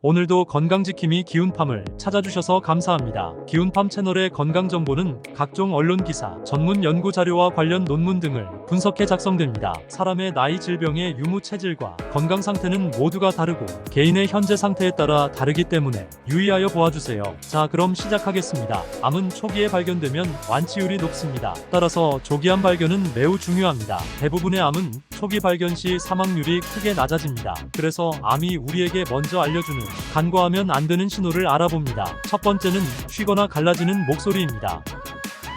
오늘도 건강지킴이 기운팜을 찾아주셔서 감사합니다. 기운팜 채널의 건강정보는 각종 언론 기사, 전문 연구 자료와 관련 논문 등을 분석해 작성됩니다. 사람의 나이, 질병의 유무 체질과 건강 상태는 모두가 다르고 개인의 현재 상태에 따라 다르기 때문에 유의하여 보아주세요. 자, 그럼 시작하겠습니다. 암은 초기에 발견되면 완치율이 높습니다. 따라서 조기암 발견은 매우 중요합니다. 대부분의 암은 초기 발견 시 사망률이 크게 낮아집니다. 그래서 암이 우리에게 먼저 알려주는 간과하면 안 되는 신호를 알아봅니다. 첫 번째는 쉬거나 갈라지는 목소리입니다.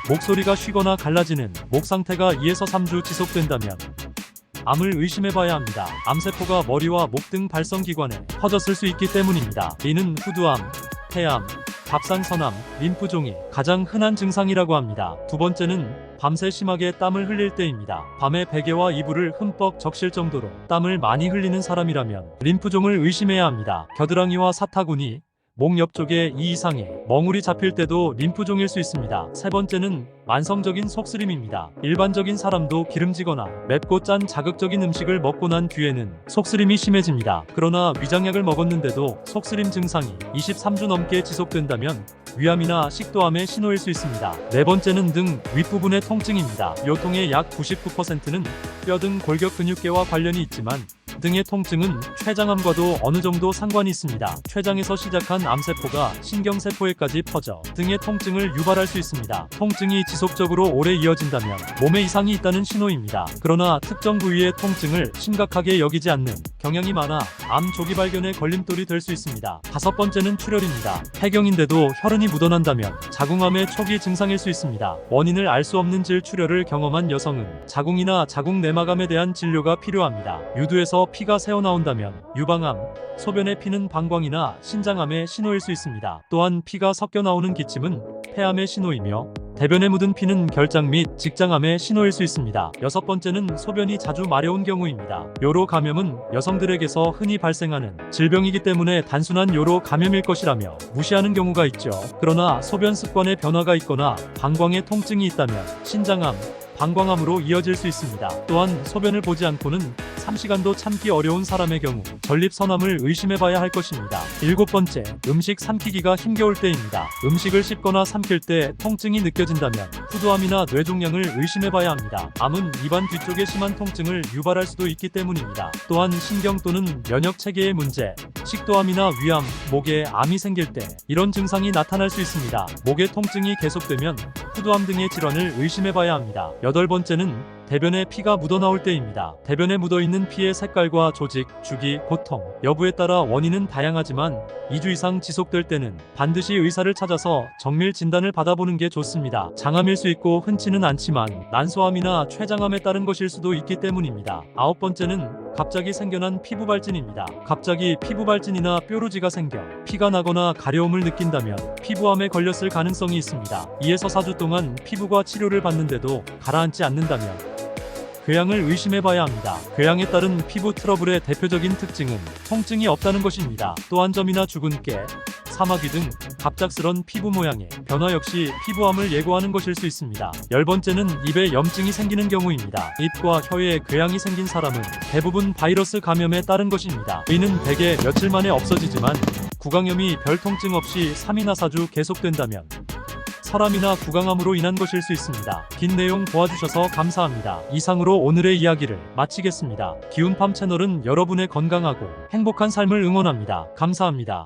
목소리가 쉬거나 갈라지는 목 상태가 2에서 3주 지속된다면 암을 의심해봐야 합니다. 암세포가 머리와 목 등 발성기관에 퍼졌을 수 있기 때문입니다. 이는 후두암, 폐암, 갑상선암, 림프종이 가장 흔한 증상이라고 합니다. 두 번째는 밤새 심하게 땀을 흘릴 때입니다. 밤에 베개와 이불을 흠뻑 적실 정도로 땀을 많이 흘리는 사람이라면 림프종을 의심해야 합니다. 겨드랑이와 사타구니, 목 옆쪽에 이 이상의 멍울이 잡힐 때도 림프종일 수 있습니다. 세 번째는 만성적인 속쓰림입니다. 일반적인 사람도 기름지거나 맵고 짠 자극적인 음식을 먹고 난 뒤에는 속쓰림이 심해집니다. 그러나 위장약을 먹었는데도 속쓰림 증상이 23주 넘게 지속된다면 위암이나 식도암의 신호일 수 있습니다. 네 번째는 등 윗부분의 통증입니다. 요통의 약 99%는 뼈 등 골격 근육계와 관련이 있지만 등의 통증은 췌장암과도 어느 정도 상관이 있습니다. 췌장에서 시작한 암세포가 신경세포에까지 퍼져 등의 통증을 유발할 수 있습니다. 통증이 지속적으로 오래 이어진다면 몸에 이상이 있다는 신호입니다. 그러나 특정 부위의 통증을 심각하게 여기지 않는 경향이 많아 암 조기 발견의 걸림돌이 될 수 있습니다. 다섯 번째는 출혈입니다. 폐경인데도 혈흔이 묻어난다면 자궁암의 초기 증상일 수 있습니다. 원인을 알 수 없는 질 출혈을 경험한 여성은 자궁이나 자궁 내막암에 대한 진료가 필요합니다. 유두에서 피가 새어나온다면 유방암, 소변에 피는 방광이나 신장암의 신호일 수 있습니다. 또한 피가 섞여 나오는 기침은 폐암의 신호이며 대변에 묻은 피는 결장 및 직장암의 신호일 수 있습니다. 여섯 번째는 소변이 자주 마려운 경우입니다. 요로 감염은 여성들에게서 흔히 발생하는 질병이기 때문에 단순한 요로 감염일 것이라며 무시하는 경우가 있죠. 그러나 소변 습관에 변화가 있거나 방광에 통증이 있다면 신장암, 방광암으로 이어질 수 있습니다. 또한 소변을 보지 않고는 3시간도 참기 어려운 사람의 경우 전립선암을 의심해봐야 할 것입니다. 일곱 번째, 음식 삼키기가 힘겨울 때입니다. 음식을 씹거나 삼킬 때 통증이 느껴진다면 후두암이나 뇌종양을 의심해봐야 합니다. 암은 입안 뒤쪽에 심한 통증을 유발할 수도 있기 때문입니다. 또한 신경 또는 면역 체계의 문제, 식도암이나 위암, 목에 암이 생길 때 이런 증상이 나타날 수 있습니다. 목의 통증이 계속되면 후두암 등의 질환을 의심해봐야 합니다. 여덟 번째는 대변에 피가 묻어나올 때입니다. 대변에 묻어있는 피의 색깔과 조직, 주기, 고통, 여부에 따라 원인은 다양하지만 2주 이상 지속될 때는 반드시 의사를 찾아서 정밀 진단을 받아보는 게 좋습니다. 장암일 수 있고 흔치는 않지만 난소암이나 췌장암에 따른 것일 수도 있기 때문입니다. 아홉 번째는 갑자기 생겨난 피부 발진입니다. 갑자기 피부 발진이나 뾰루지가 생겨 피가 나거나 가려움을 느낀다면 피부암에 걸렸을 가능성이 있습니다. 2에서 4주 동안 피부과 치료를 받는데도 가라앉지 않는다면 궤양을 의심해봐야 합니다. 궤양에 따른 피부 트러블의 대표적인 특징은 통증이 없다는 것입니다. 또 한 점이나 죽은 깨, 사마귀 등 갑작스런 피부 모양의 변화 역시 피부암을 예고하는 것일 수 있습니다. 열 번째는 입에 염증이 생기는 경우입니다. 입과 혀에 궤양이 생긴 사람은 대부분 바이러스 감염에 따른 것입니다. 이는 대개 며칠 만에 없어지지만 구강염이 별 통증 없이 3이나 4주 계속된다면 설암이나 구강암으로 인한 것일 수 있습니다. 긴 내용 보아주셔서 감사합니다. 이상으로 오늘의 이야기를 마치겠습니다. 기운팜 채널은 여러분의 건강하고 행복한 삶을 응원합니다. 감사합니다.